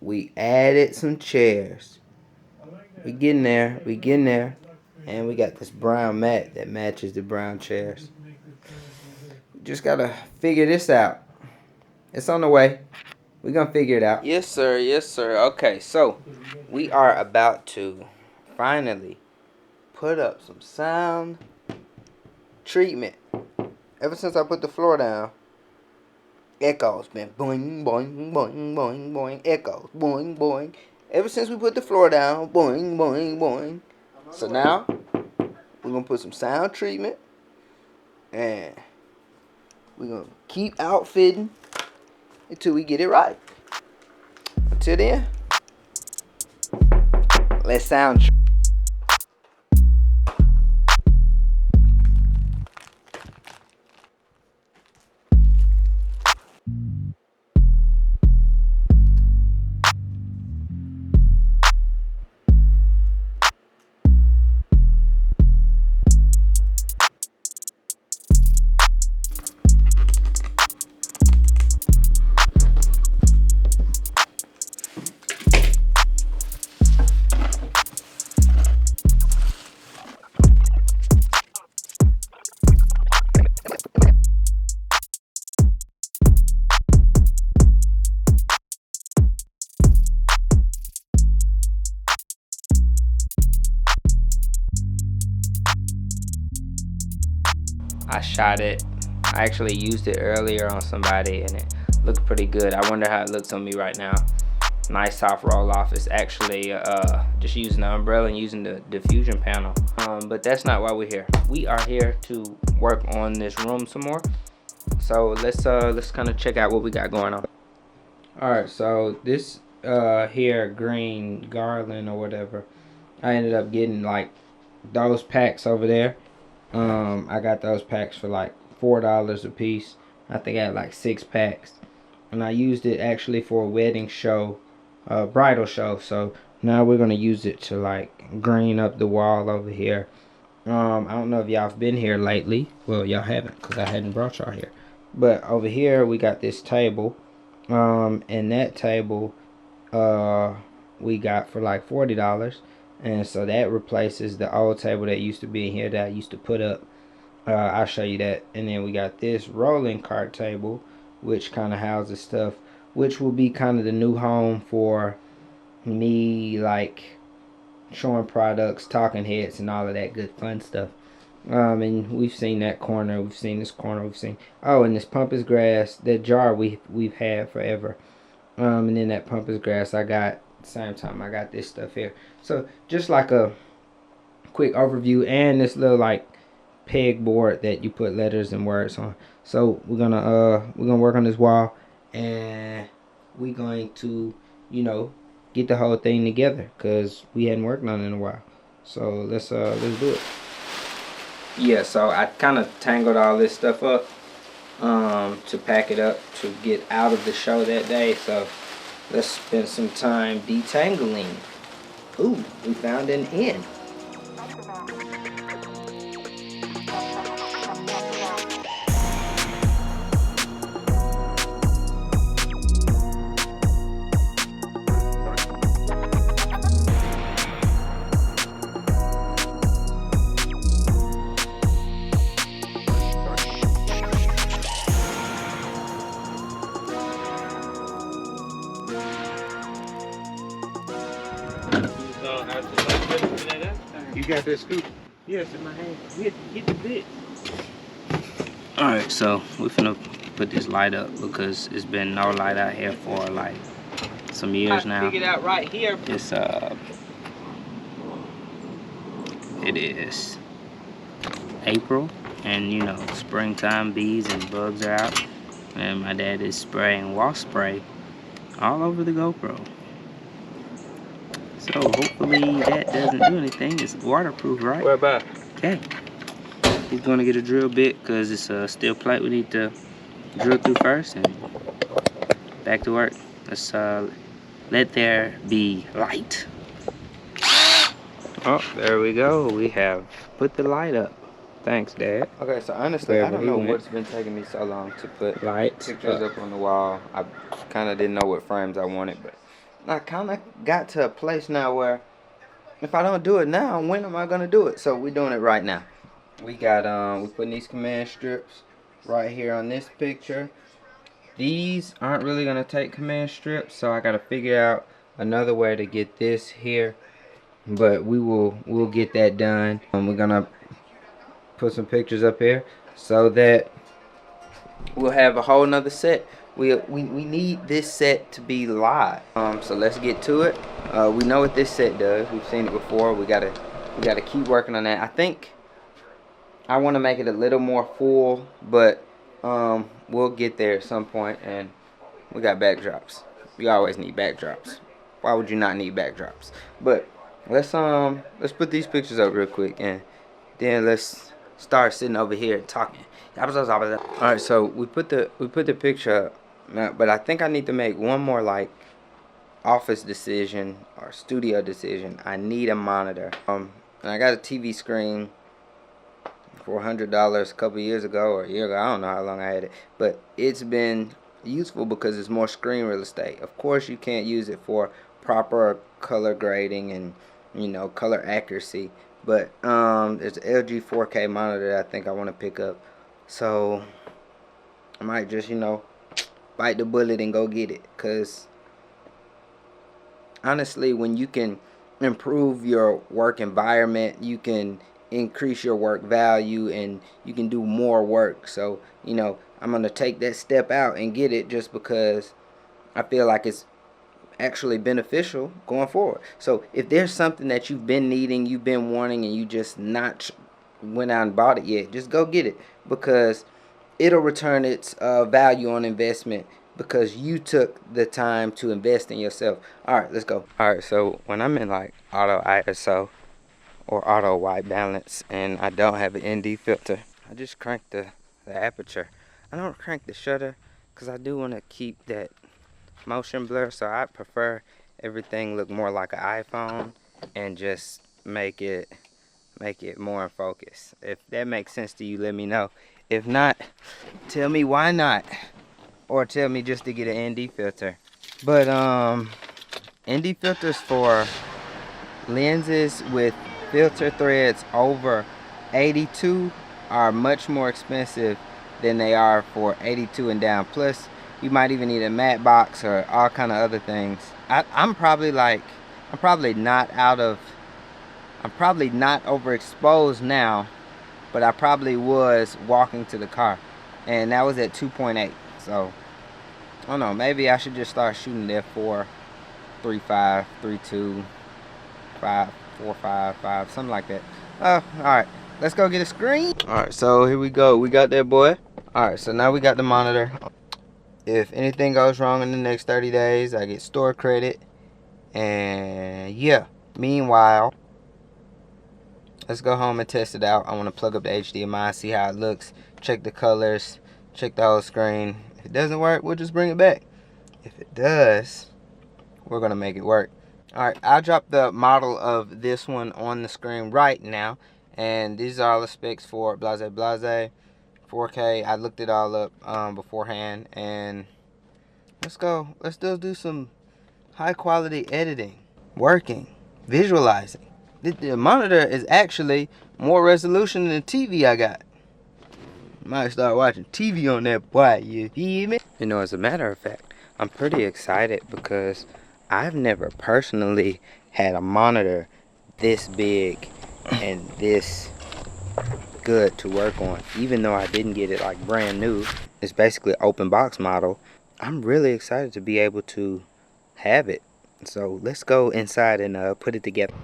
we added some chairs. We getting there. We getting there. And we got this brown mat that matches the brown chairs. Just gotta figure this out. It's on the way. We're gonna figure it out. Yes, sir. Yes, sir. Okay, so we are about to finally put up some sound treatment. Ever since I put the floor down, echoes been boing, boing, boing, boing, boing. Echoes, boing, boing. Ever since we put the floor down, boing, boing, boing. So now, we're gonna put some sound treatment. And we're gonna keep outfitting until we get it right. Until then, let's sound treat. I shot it. I actually used it earlier on somebody and it looked pretty good. I wonder how it looks on me right now. Nice soft roll off. It's actually just using the umbrella and using the diffusion panel. But that's not why we're here. We are here to work on this room some more. So let's kind of check out what we got going on. Alright, so this here green garland or whatever, I ended up getting like those packs over there. I got those packs for like $4 a piece. I think I had like 6 packs, and I used it actually for a wedding show, bridal show. So now we're gonna use it to like green up the wall over here. I don't know if y'all have been here lately. Well, y'all haven't, because I hadn't brought y'all here. But over here we got this table, and that table we got for like $40. And so that replaces the old table that used to be in here that I used to put up. I'll show you that. And then we got this rolling cart table, which kind of houses stuff, which will be kind of the new home for me, like showing products, talking heads, and all of that good fun stuff. And we've seen that corner, we've seen this corner, we've seen, oh, and this pampas grass, that jar we've had forever. And then that pampas grass I got same time I got this stuff here. So just like a quick overview, and this little like pegboard that you put letters and words on. So we're gonna work on this wall, and we're going to, you know, get the whole thing together because we hadn't worked on it in a while. So let's do it. Yeah, so I kind of tangled all this stuff up to pack it up to get out of the show that day. So let's spend some time detangling. Ooh, we found an end. You got that scoop? Yes, in my hand. Hit the bit. Alright, so we're finna put this light up because it's been no light out here for like some years now. Figured out right here. It's it is April, and you know, springtime, bees and bugs are out, and my dad is spraying wasp spray all over the GoPro. So hopefully that doesn't do anything. It's waterproof, right? Where about? Okay. He's gonna get a drill bit because it's a steel plate we need to drill through first, and back to work. Let's let there be light. Oh, there we go. We have put the light up. Thanks, Dad. Okay, so honestly, I don't know what's been taking me so long to put lights pictures up on the wall. I kind of didn't know what frames I wanted, but I kind of got to a place now where if I don't do it now, when am I gonna do it? So we're doing it right now. We got we're putting these command strips right here on this picture. These aren't really gonna take command strips, so I gotta figure out another way to get this here. But we'll get that done. We're gonna put some pictures up here so that we'll have a whole nother set. We need this set to be live. So let's get to it. We know what this set does. We've seen it before. We gotta keep working on that. I think I want to make it a little more full, but we'll get there at some point. And we got backdrops. You always need backdrops. Why would you not need backdrops? But let's put these pictures up real quick, and then let's start sitting over here talking. Alright, so we put the picture up, but I think I need to make one more like office decision or studio decision. I need a monitor. And I got a TV screen for $100 a couple years ago or a year ago. I don't know how long I had it, but it's been useful because it's more screen real estate. Of course, you can't use it for proper color grading and, you know, color accuracy, but there's an LG 4K monitor that I think I want to pick up. So I might just, you know, bite the bullet and go get it, because honestly, when you can improve your work environment, you can increase your work value and you can do more work. So, you know, I'm going to take that step out and get it just because I feel like it's actually beneficial going forward. So if there's something that you've been needing, you've been wanting, and you just not went out and bought it yet, just go get it, because it'll return its value on investment because you took the time to invest in yourself. Alright, let's go. Alright, so when I'm in like auto ISO or auto white balance and I don't have an ND filter, I just crank the aperture. I don't crank the shutter because I do want to keep that motion blur, so I prefer everything look more like an iPhone and just make it more in focus. If that makes sense to you, let me know. If not, tell me why not, or tell me just to get an ND filter. But ND filters for lenses with filter threads over 82 are much more expensive than they are for 82 and down. Plus, you might even need a matte box or all kind of other things. I'm probably not overexposed now, but I probably was walking to the car, and that was at 2.8. So I don't know, maybe I should just start shooting there 4, 3.5, 3.2, 5, 4.5, something like that. Alright, let's go get a screen. Alright, so here we go. We got that boy. Alright, so now we got the monitor. If anything goes wrong in the next 30 days, I get store credit. And yeah, meanwhile, let's go home and test it out. I want to plug up the HDMI, see how it looks, check the colors, check the whole screen. If it doesn't work, we'll just bring it back. If it does, we're going to make it work. Alright, I'll drop the model of this one on the screen right now. And these are all the specs for blase 4K. I looked it all up beforehand. And let's go. Let's do some high quality editing, working, visualizing. The monitor is actually more resolution than the TV I got. Might start watching TV on that boy, you hear me? You know, as a matter of fact, I'm pretty excited because I've never personally had a monitor this big and this good to work on. Even though I didn't get it like brand new, it's basically an open box model. I'm really excited to be able to have it. So let's go inside and put it together.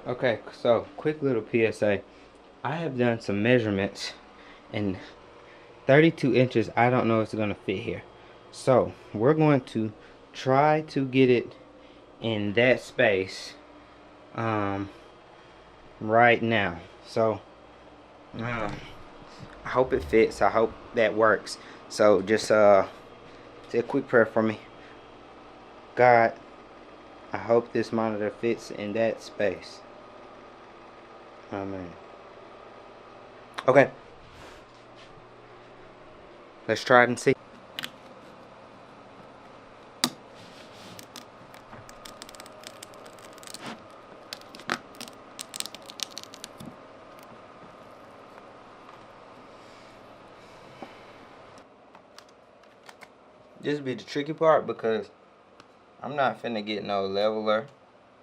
Okay, so quick little PSA. I have done some measurements, and 32 inches, I don't know if it's going to fit here. So we're going to try to get it in that space right now. So I hope it fits. I hope that works. So just say a quick prayer for me. God, I hope this monitor fits in that space. Amen. Okay. Let's try it and see. this be the tricky part because I'm not finna get no leveler.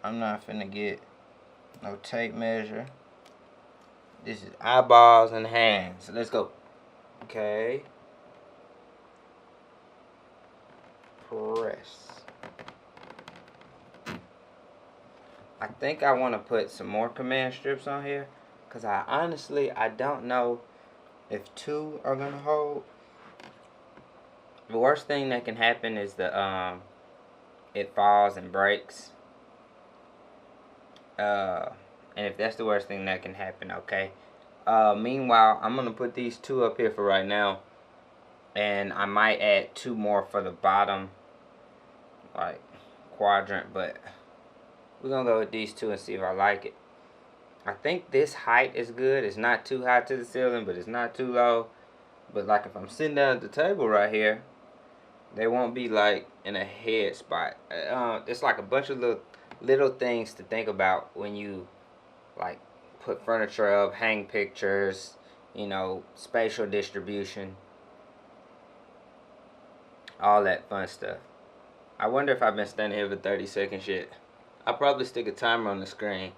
I'm not finna get no tape measure. This is eyeballs and hands. So let's go. Okay. Press. I think I want to put some more command strips on here because I don't know if 2 are gonna hold. The worst thing that can happen is it falls and breaks. And if that's the worst thing that can happen, okay. Meanwhile, I'm gonna put these 2 up here for right now, and I might add 2 more for the bottom, like quadrant, but we're gonna go with these 2 and see if I like it. I think this height is good. It's not too high to the ceiling, but it's not too low. But like if I'm sitting down at the table right here, they won't be like in a head spot. It's like a bunch of little things to think about when you like put furniture up, hang pictures, you know, spatial distribution, all that fun stuff. I wonder if I've been standing here for 30 seconds yet. I'll probably stick a timer on the screen,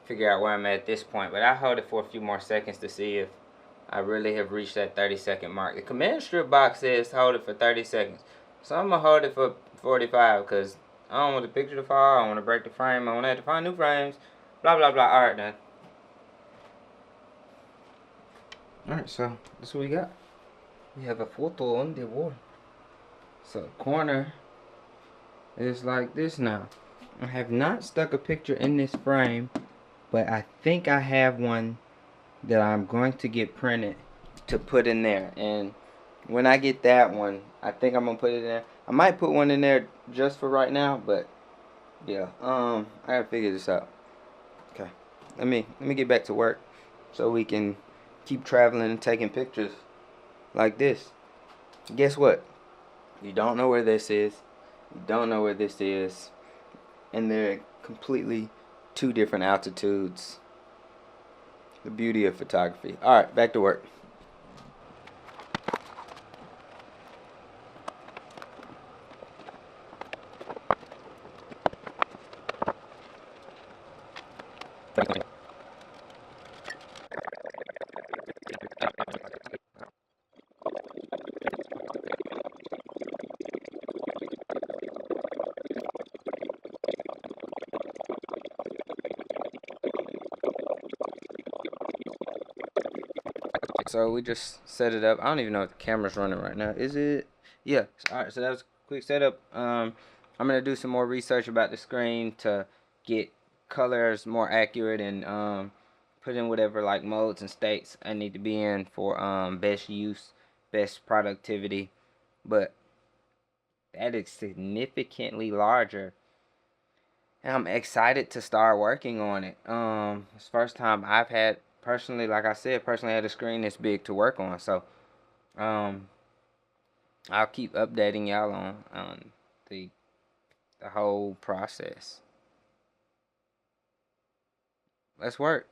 figure out where I'm at this point, but I'll hold it for a few more seconds to see if I really have reached that 30-second mark. The command strip box says hold it for 30 seconds. So I'm going to hold it for 45 because I don't want the picture to fall. I don't want to break the frame. I want to have to find new frames. Blah, blah, blah. Alright, done. Alright, so that's what we got. We have a photo on the wall. So corner is like this now. I have not stuck a picture in this frame, but I think I have one that I'm going to get printed to put in there. And when I get that one, I think I'm gonna put it in there. I might put one in there just for right now, but yeah, I gotta figure this out. Okay, let me get back to work so we can keep traveling and taking pictures like this. Guess what? You don't know where this is. You don't know where this is, and they're completely 2 different altitudes. The beauty of photography. Alright, back to work. So we just set it up. I don't even know if the camera's running right now. Is it? Yeah. Alright, so that was a quick setup. I'm gonna do some more research about the screen to get colors more accurate and put in whatever like modes and states I need to be in for best use, best productivity. But that is significantly larger, and I'm excited to start working on it. It's the first time I've had personally, like I said, had a screen this big to work on. So I'll keep updating y'all on the whole process. Let's work.